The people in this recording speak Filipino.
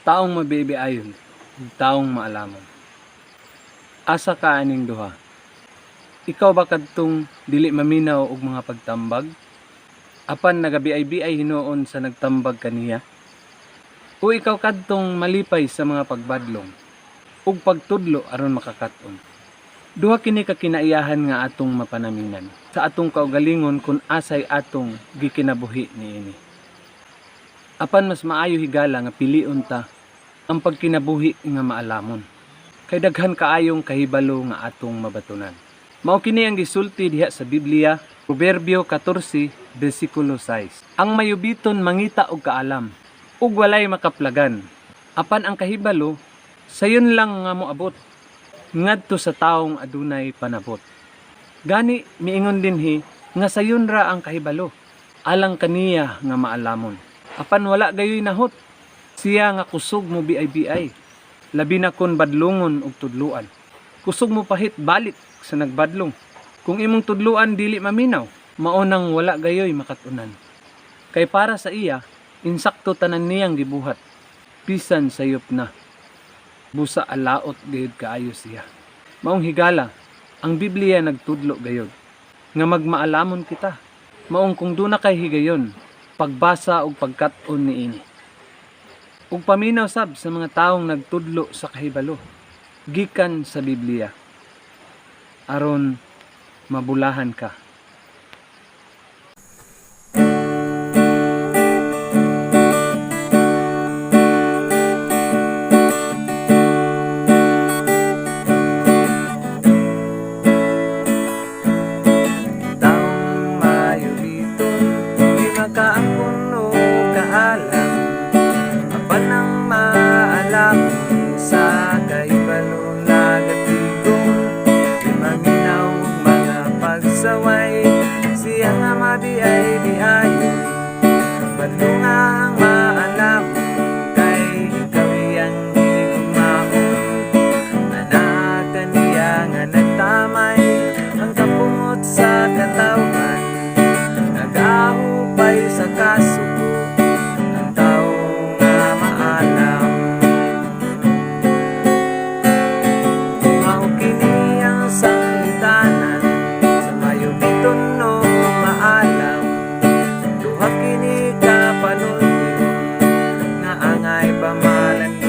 Taong mabibiayon, taong maalamon. Asa ka aning duha? Ikaw ba kadtong dili maminaw og mga pagtambag? Apan nagabiay-biay hinuon sa nagtambag kaniya? O ikaw kadtong malipay sa mga pagbadlong ug pagtudlo aron makakaton? Duha kini ka kinaiyahan nga atong mapanaminan sa atong kaugalingon kung asay atong gikinabuhi niini. Apan mas maayo higala nga pilion ta ang pagkinabuhi nga maalamon. Kay daghan kaayong kahibalo nga atong mabatunan. Mao kini ang gisulti diha sa Biblia, Proverbio 14 bersikulo 6. Ang mayubiton mangita og kaalam, ug walay makaplagan. Apan ang kahibalo sayon lang nga moabot ngadto sa taong adunay panabot. Gani miingon dinhi nga sayon ra ang kahibalo, alang kaniya nga maalamon. Apan wala gayoy nahot, siya nga kusog mo biay-biay, labi na kon badlongon og tudluan. Kusog mo pahit balik sa nagbadlong. Kung imong tudluan dili maminaw, maunang wala gayoy makatunan. Kay para sa iya, insakto tanan niyang gibuhat, bisan sayop na. Busa alaot gayud kaayo siya. Maong higala, ang Biblia nagtudlo gayod, nga magmaalamon kita. Maong kung duna kay higayon, pagbasa og pagkat-on niini. Ug paminaw sab sa mga taong nagtudlo sa kahibalo gikan sa Biblia aron mabulahan ka. Taong mayubiton di makaangkon o kaalam, apan ang maalam sa kahibalo nagatigon, di maminaw mga pagsaway, siya nga mabiay-biayon, badlungang maalam, kay ikaw iyang higugmaon, anak kaniya nga nagtamay, ang kapungot sa katawan, nag-ahupay sa kasuko, ang tao nga maalam. Mao kini ang sanglitanan sa mayubiton no maalam, duha kini ka panultigon nga angay pamalan